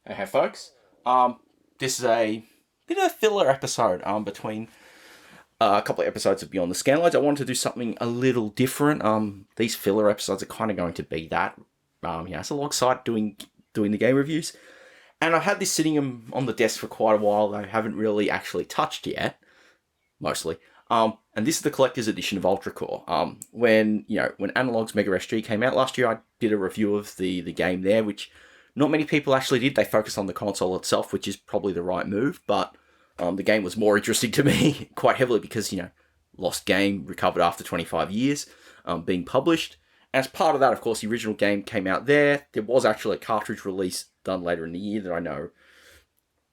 Hey folks. This is a bit of a filler episode between a couple of episodes of Beyond the Scanlines. I wanted to do something a little different. These filler episodes are kind of going to be that. It's alongside doing the game reviews. And I've had this sitting on the desk for quite a while that I haven't really actually touched yet, mostly. And this is the collector's edition of Ultracore. When Analogue's Mega SG came out last year, I did a review of the game there, which not many people actually did. They focused on the console itself, which is probably the right move, but the game was more interesting to me quite heavily because, lost game, recovered after 25 years, being published. As part of that, of course, the original game came out there. There was actually a cartridge release done later in the year that I know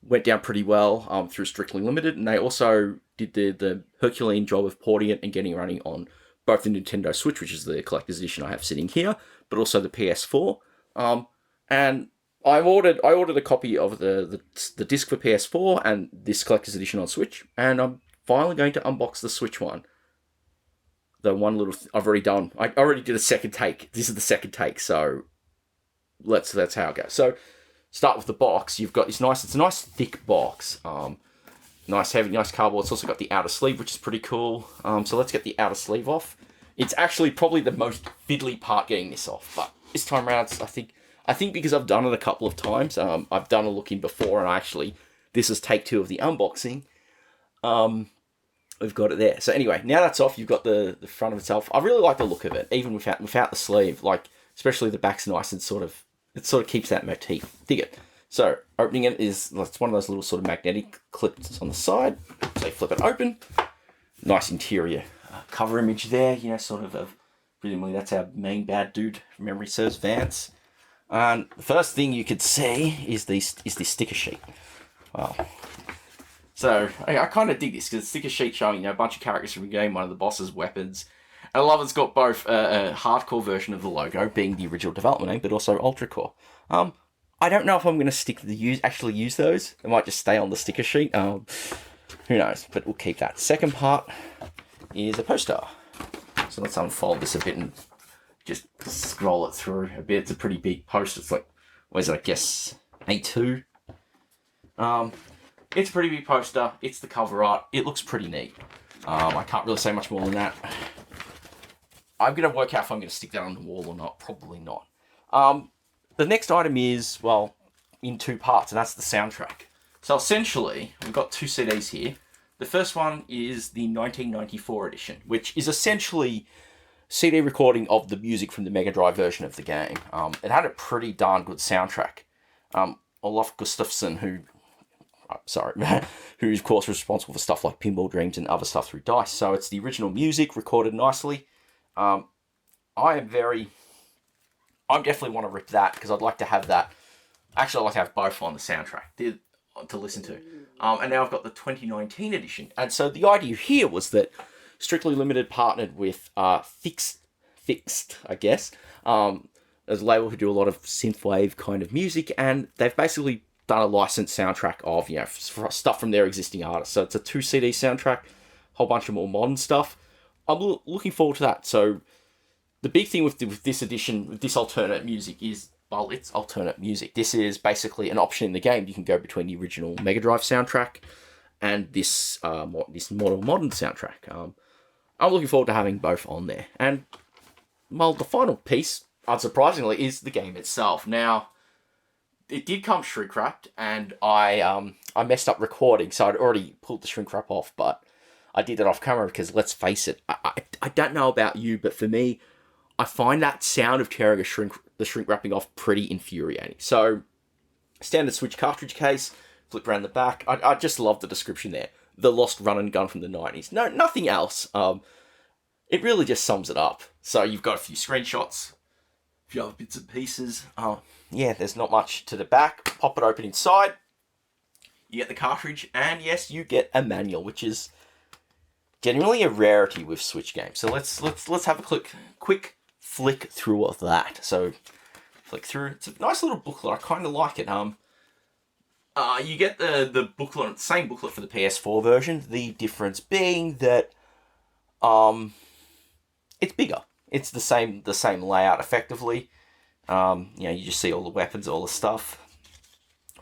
went down pretty well through Strictly Limited, and they also did the Herculean job of porting it and getting it running on both the Nintendo Switch, which is the collector's edition I have sitting here, but also the PS4. And I ordered a copy of the disc for PS4 and this collector's edition on Switch, and I'm finally going to unbox the Switch one. The one little I've already done. I already did a second take. This is the second take, so that's how it goes. So start with the box. You've got this it's a nice thick box. Nice heavy, nice cardboard. It's also got the outer sleeve, which is pretty cool. So let's get the outer sleeve off. It's actually probably the most fiddly part getting this off, but this time around, I think because I've done it a couple of times. I've done a look in before, and this is take 2 of the unboxing. We've got it there. So anyway, now that's off, you've got the front of itself. I really like the look of it, even without the sleeve. Like, especially the back's nice and it sort of keeps that motif. Dig it. So opening it's one of those little sort of magnetic clips on the side. So you flip it open. Nice interior cover image there. Presumably that's our main bad dude. If memory serves, Vance. And the first thing you could see is this sticker sheet. Wow. So I kind of dig this because the sticker sheet showing a bunch of characters from the game, one of the boss's weapons. And I love it's got both a hardcore version of the logo, being the original development name, but also Ultracore. I don't know if I'm going to actually use those. They might just stay on the sticker sheet. Who knows? But we'll keep that. Second part is a poster. So let's unfold this a bit and just scroll it through a bit. It's a pretty big poster. It's like, what is it? I guess A2. It's a pretty big poster. It's the cover art. It looks pretty neat. I can't really say much more than that. I'm going to work out if I'm going to stick that on the wall or not. Probably not. The next item is, in 2 parts, and that's the soundtrack. So essentially, we've got 2 CDs here. The first one is the 1994 edition, which is essentially CD recording of the music from the Mega Drive version of the game. It had a pretty darn good soundtrack. Olaf Gustafsson, who of course was responsible for stuff like Pinball Dreams and other stuff through DICE. So it's the original music recorded nicely. I definitely want to rip that because I'd like to have that. Actually, I'd like to have both on the soundtrack to listen to. And now I've got the 2019 edition. And so the idea here was that Strictly Limited partnered with Fixed, I guess, as a label who do a lot of synthwave kind of music, and they've basically done a licensed soundtrack of stuff from their existing artists. So it's a 2 CD soundtrack, whole bunch of more modern stuff. I'm looking forward to that. So the big thing with this edition, with this alternate music is, it's alternate music. This is basically an option in the game. You can go between the original Mega Drive soundtrack and this modern soundtrack. I'm looking forward to having both on there. And, the final piece, unsurprisingly, is the game itself. Now, it did come shrink wrapped, and I messed up recording, so I'd already pulled the shrink wrap off, but I did that off camera because, let's face it, I don't know about you, but for me, I find that sound of tearing the shrink wrapping off pretty infuriating. So, standard Switch cartridge case, flip around the back. I just love the description there. The lost run and gun from the 90s. No, nothing else. It really just sums it up. So you've got a few screenshots, a few other bits and pieces. There's not much to the back. Pop it open inside. You get the cartridge, and yes, you get a manual, which is genuinely a rarity with Switch games. So let's have a quick flick through of that. So flick through. It's a nice little booklet. I kind of like it. You get the booklet, same booklet for the PS4 version. The difference being that it's bigger. It's the same layout effectively. You just see all the weapons, all the stuff.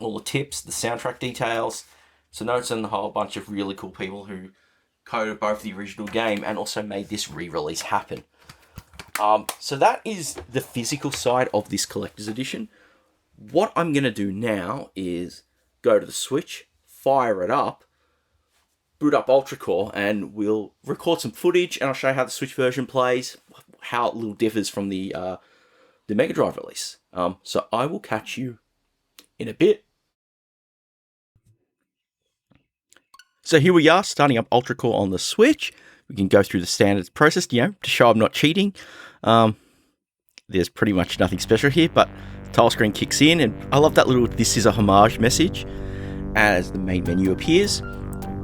all the tips, the soundtrack details, some notes, and a whole bunch of really cool people who coded both the original game and also made this re-release happen. So that is the physical side of this collector's edition. What I'm going to do now is go to the Switch, fire it up, boot up Ultracore, and we'll record some footage, and I'll show you how the Switch version plays, how it little differs from the Mega Drive release. So I will catch you in a bit. So here we are, starting up Ultracore on the Switch. We can go through the standard process, to show I'm not cheating. There's pretty much nothing special here, but tile screen kicks in, and I love that little "this is a homage" message as the main menu appears.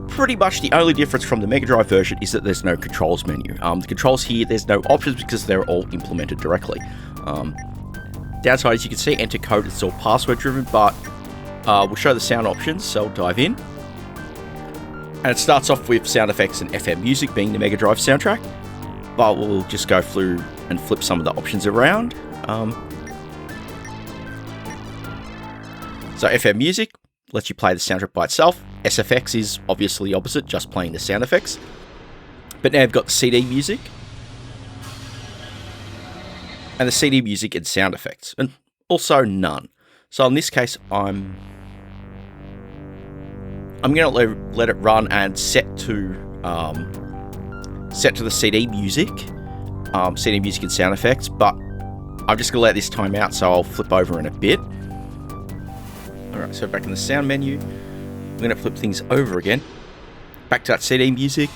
Pretty much the only difference from the Mega Drive version is that there's no controls menu. The controls here, there's no options because they're all implemented directly. Downside, as you can see, enter code, it's all password driven, but we'll show the sound options, so I'll dive in. And it starts off with sound effects and FM music being the Mega Drive soundtrack, but we'll just go through and flip some of the options around. So FM music lets you play the soundtrack by itself. SFX is obviously opposite, just playing the sound effects. But now you've got the CD music, and the CD music and sound effects, and also none. So in this case, I'm going to let it run and set to the CD music and sound effects, but I'm just going to let this time out, so I'll flip over in a bit. Alright, so back in the sound menu, I'm going to flip things over again. Back to that CD music.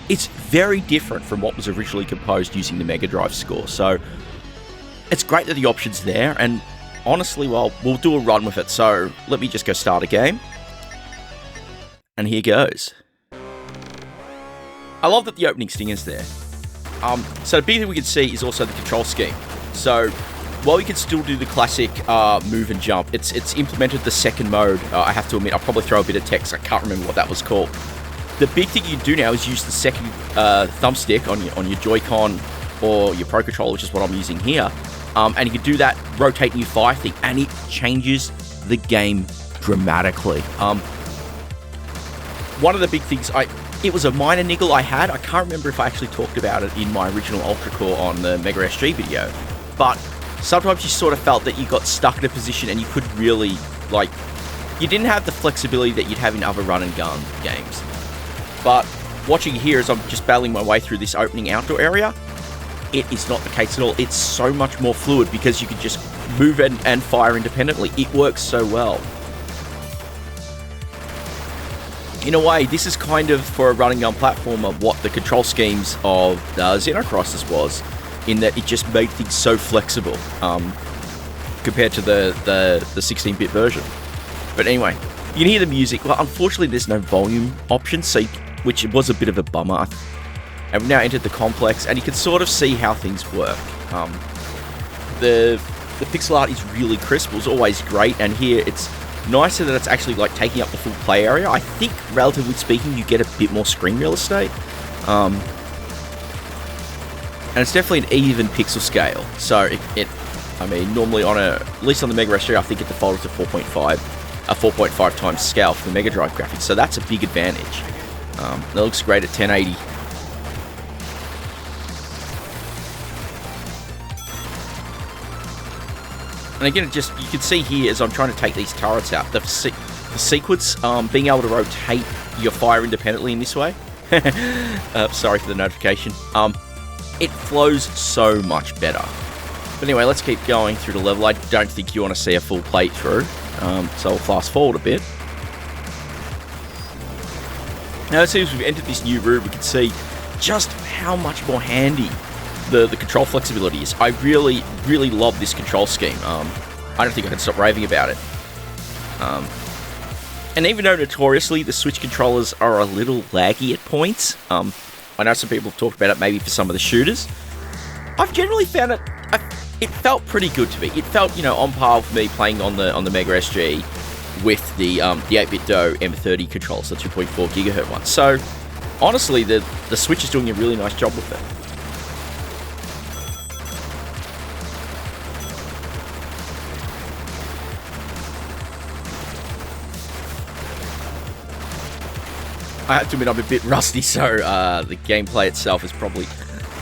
It's very different from what was originally composed using the Mega Drive score, so it's great that the option's there, and honestly, well, we'll do a run with it, so let me just go start a game. And here goes. I love that the opening stinger's there. So the big thing we can see is also the control scheme. So while we can still do the classic move and jump, it's implemented the second mode. I have to admit, I'll probably throw a bit of text. I can't remember what that was called. The big thing you do now is use the second thumbstick on your Joy-Con or your Pro Controller, which is what I'm using here. And you can do that rotate new fire thing, and it changes the game dramatically. One of the big things, it was a minor niggle I had. I can't remember if I actually talked about it in my original Ultracore on the Mega SG video, but sometimes you sort of felt that you got stuck in a position and you couldn't really, you didn't have the flexibility that you'd have in other run and gun games. But watching here as I'm just battling my way through this opening outdoor area, it is not the case at all. It's so much more fluid because you can just move and fire independently. It works so well. In a way, this is kind of, for a run and gun platformer, what the control schemes of Xenocrisis was, in that it just made things so flexible compared to the 16-bit version. But anyway, you can hear the music. Well, unfortunately, there's no volume option, which was a bit of a bummer. And we've now entered the complex, and you can sort of see how things work. The pixel art is really crisp. It was always great, and here it's nicer that it's actually taking up the full play area. I think, relatively speaking, you get a bit more screen real estate. And it's definitely an even pixel scale. So I mean, normally at least on the Mega SG, I think it defaulted to 4.5 times scale for the Mega Drive graphics. So that's a big advantage. That looks great at 1080. And again, you can see here as I'm trying to take these turrets out, the sequence, being able to rotate your fire independently in this way. Sorry for the notification. It flows so much better. But anyway, let's keep going through the level. I don't think you want to see a full playthrough, so I'll fast forward a bit. Now, as soon as we've entered this new room, we can see just how much more handy the control flexibility is. I really, really love this control scheme. I don't think I can stop raving about it. And even though notoriously the Switch controllers are a little laggy at points, I know some people have talked about it maybe for some of the shooters, I've generally found it felt pretty good to me. It felt, on par with me playing on the Mega SG with the 8-bit Do M30 controls, the 2.4 GHz one. So honestly, the Switch is doing a really nice job with it. I have to admit I'm a bit rusty, so the gameplay itself is probably...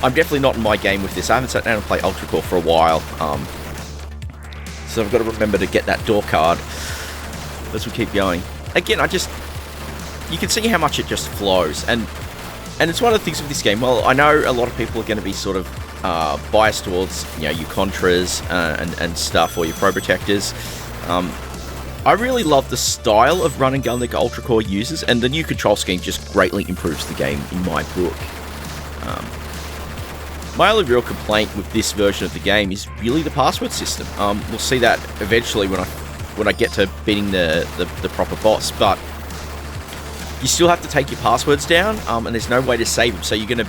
I'm definitely not in my game with this. I haven't sat down and played Ultracore for a while. So I've got to remember to get that door card as we keep going. Again, you can see how much it just flows, and it's one of the things with this game. Well, I know a lot of people are going to be sort of biased towards, your Contras and stuff, or your Pro Protectors. I really love the style of run and gun that Ultracore uses, and the new control scheme just greatly improves the game in my book. My only real complaint with this version of the game is really the password system. We'll see that eventually when I get to beating the proper boss, but you still have to take your passwords down, and there's no way to save them, so you're going to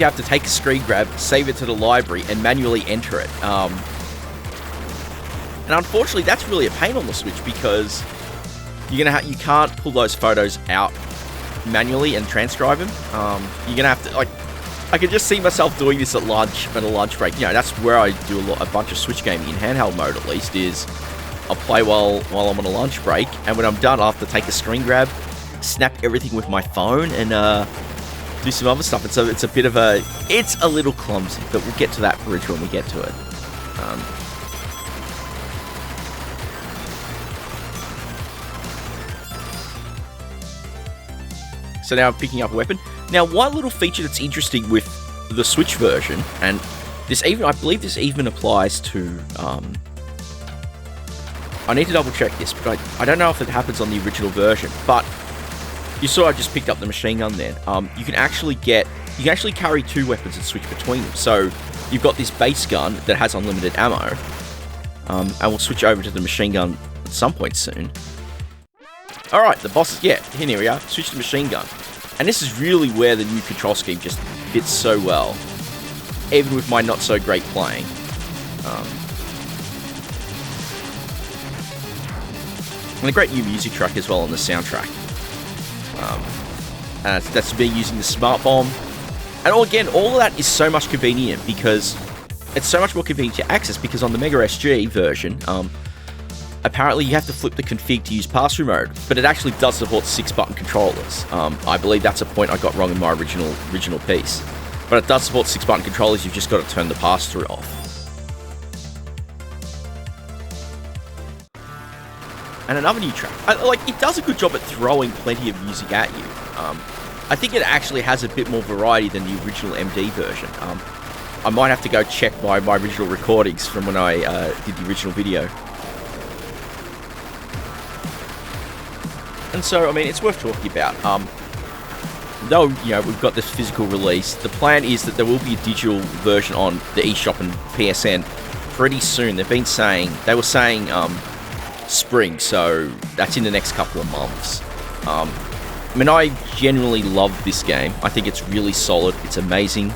have to take a screen grab, save it to the library, and manually enter it. And unfortunately, that's really a pain on the Switch, because you can't pull those photos out manually and transcribe them. You're gonna have to, I could just see myself doing this at lunch, at a lunch break. That's where I do a bunch of Switch gaming in handheld mode. At least is I'll play while I'm on a lunch break, and when I'm done, I'll have to take a screen grab, snap everything with my phone, and do some other stuff. And so it's a little clumsy, but we'll get to that bridge when we get to it. So now I'm picking up a weapon. Now, one little feature that's interesting with the Switch version, and I believe this even applies to, I need to double check this, but I don't know if it happens on the original version, but you saw I just picked up the machine gun then. You can actually carry two weapons and switch between them. So you've got this base gun that has unlimited ammo, and we'll switch over to the machine gun at some point soon. Alright, the boss here we are, switch to machine gun. And this is really where the new control scheme just fits so well, even with my not so great playing. And a great new music track as well on the soundtrack. That's me using the smart bomb. And again, all of that is so much convenient, because it's so much more convenient to access, because on the Mega SG version, apparently you have to flip the config to use pass-through mode, but it actually does support 6-button controllers. I believe that's a point I got wrong in my original piece. But it does support 6-button controllers, you've just got to turn the pass-through off. And another new track. It does a good job at throwing plenty of music at you. I think it actually has a bit more variety than the original MD version. I might have to go check my original recordings from when I did the original video. And so, I mean, it's worth talking about. Though, we've got this physical release, the plan is that there will be a digital version on the eShop and PSN pretty soon. They were saying spring, so that's in the next couple of months. I mean, I genuinely love this game. I think it's really solid, it's amazing,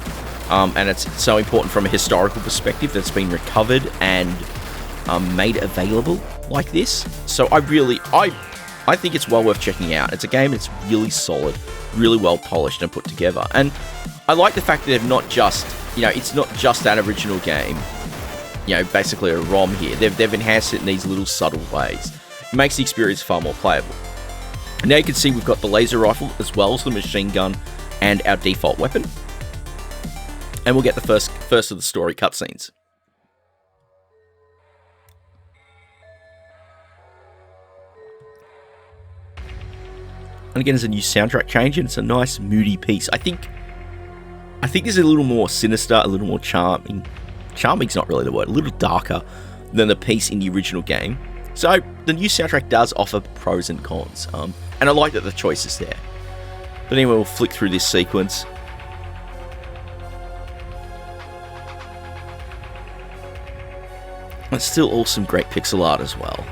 and it's so important from a historical perspective that it's been recovered and made available like this. So I think it's well worth checking out. It's a game that's really solid, really well polished and put together. And I like the fact that they've not just, it's not just that original game, basically a ROM here. They've enhanced it in these little subtle ways. It makes the experience far more playable. Now you can see we've got the laser rifle as well as the machine gun and our default weapon. And we'll get the first of the story cutscenes. And again, there's a new soundtrack change, and it's a nice, moody piece. I think this is a little more sinister, a little more charming. Charming's not really the word. A little darker than the piece in the original game. So the new soundtrack does offer pros and cons, and I like that the choice is there. But anyway, we'll flick through this sequence. It's still all some great pixel art as well.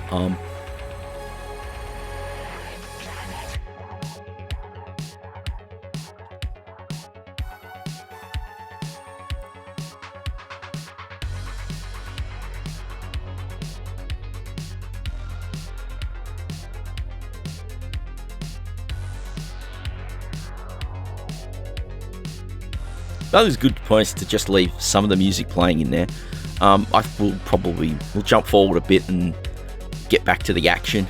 Those good points to just leave some of the music playing in there. We'll jump forward a bit and get back to the action.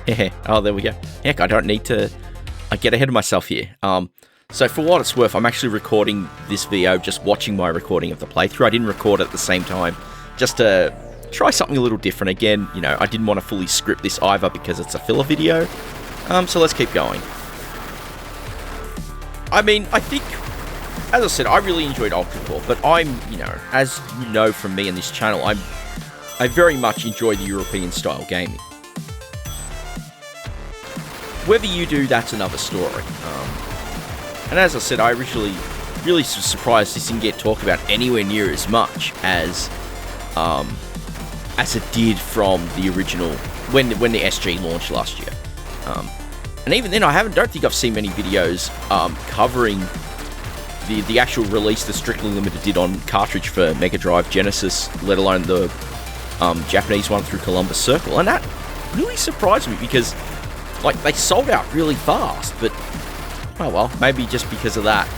Yeah. Oh, there we go. Heck, I don't need to get ahead of myself here. So for what it's worth, I'm actually recording this video, just watching my recording of the playthrough. I didn't record it at the same time, just to try something a little different. Again, you know, I didn't want to fully script this either because it's a filler video. So let's keep going. I mean, I think, as I said, I really enjoyed Ultracore, but I'm, you know, as you know from me and this channel, I very much enjoy the European style gaming. Whether you do, that's another story. And as I said, I originally really surprised this didn't get talked about anywhere near as much as it did from the original when the SG launched last year. And even then, don't think I've seen many videos covering the actual release that Strictly Limited did on cartridge for Mega Drive, Genesis, let alone the Japanese one through Columbus Circle. And that really surprised me because, like, they sold out really fast, but, oh well, maybe just because of that.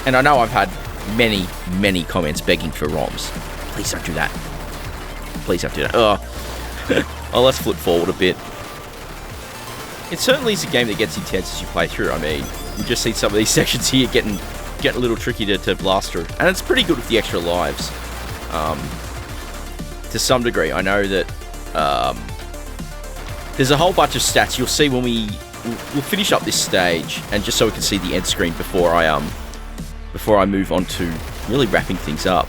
And I know I've had many comments begging for ROMs. Please don't do that. Please don't do that. Oh, let's flip forward a bit. It certainly is a game that gets intense as you play through. I mean, you just see some of these sections here getting a little tricky to blast through. And it's pretty good with the extra lives. To some degree. I know that there's a whole bunch of stats you'll see when we'll finish up this stage, and just so we can see the end screen before I move on to really wrapping things up.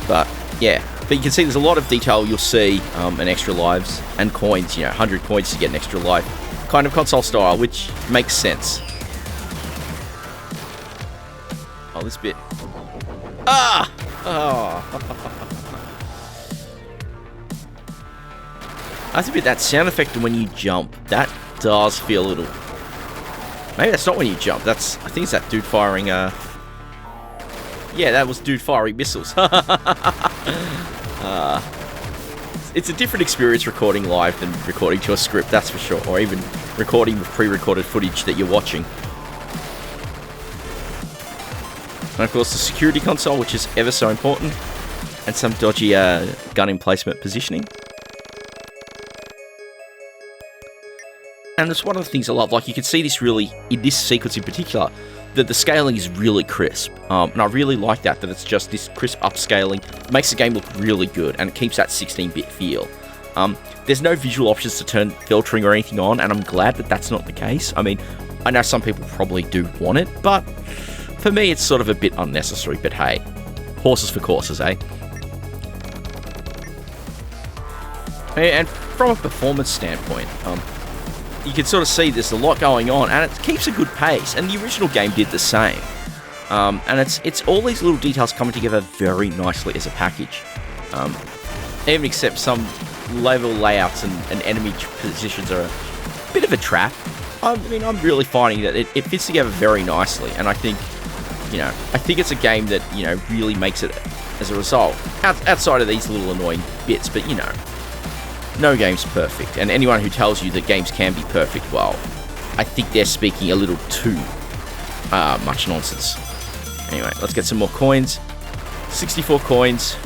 But yeah, but you can see there's a lot of detail. You'll see and extra lives and coins. You know, 100 coins to get an extra life, kind of console style, which makes sense. Oh, this bit. Ah! Oh. That's a bit, that sound effect when you jump, that does feel a little... Maybe that's not when you jump, I think it's that dude firing, yeah, that was dude firing missiles. It's a different experience recording live than recording to a script, that's for sure, or even recording with pre-recorded footage that you're watching. And of course the security console, which is ever so important, and some dodgy gun emplacement positioning. And it's one of the things I love, like you can see this really, in this sequence in particular, that the scaling is really crisp. And I really like that it's just this crisp upscaling. It makes the game look really good, and it keeps that 16-bit feel. There's no visual options to turn filtering or anything on, and I'm glad that that's not the case. I mean, I know some people probably do want it, but for me it's sort of a bit unnecessary, but hey, horses for courses, eh? And from a performance standpoint, you can sort of see there's a lot going on, and it keeps a good pace, and the original game did the same. And it's all these little details coming together very nicely as a package. Even except some level layouts and enemy positions are a bit of a trap. I mean, I'm really finding that it fits together very nicely, and I think, you know, it's a game that, you know, really makes it as a result. Outside of these little annoying bits, but, you know, no game's perfect, and anyone who tells you that games can be perfect, well, I think they're speaking a little too much nonsense. Anyway, let's get some more coins. 64 coins,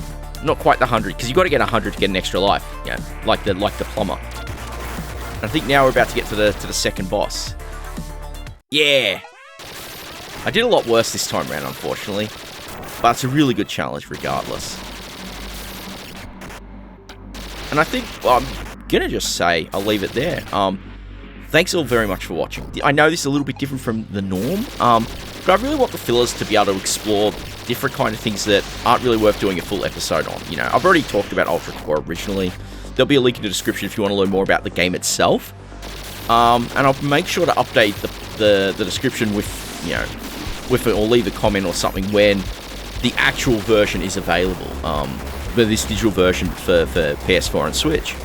not quite the 100, because you've got to get 100 to get an extra life, you know, like the plumber. And I think now we're about to get to the second boss. Yeah! I did a lot worse this time around, unfortunately, but it's a really good challenge regardless. And I think, well, I'm gonna just say, I'll leave it there. Thanks all very much for watching. I know this is a little bit different from the norm, but I really want the fillers to be able to explore different kind of things that aren't really worth doing a full episode on. You know, I've already talked about Ultracore originally. There'll be a link in the description if you want to learn more about the game itself. And I'll make sure to update the description with, you know, with it, or leave a comment or something when the actual version is available. For this digital version for PS4 and Switch.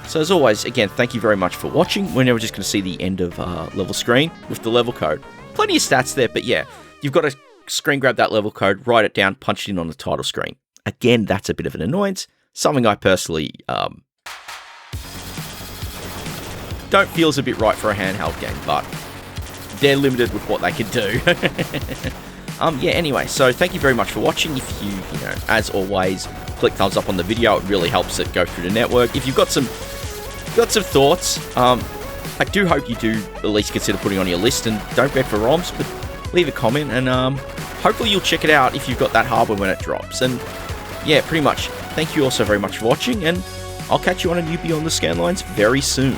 So as always, again, thank you very much for watching. We're now just going to see the end of level screen with the level code. Plenty of stats there, but yeah, you've got to screen grab that level code, write it down, punch it in on the title screen. Again, that's a bit of an annoyance. Something I personally don't feel is a bit right for a handheld game, but they're limited with what they can do. Yeah, anyway, so thank you very much for watching. If you know, as always, click thumbs up on the video. It really helps it go through the network. If you've got some got some thoughts. I do hope you do at least consider putting on your list, and don't beg for ROMs, but leave a comment, and hopefully you'll check it out if you've got that hardware when it drops. And yeah, pretty much, thank you all so very much for watching, and I'll catch you on a newbie on the Scanlines very soon.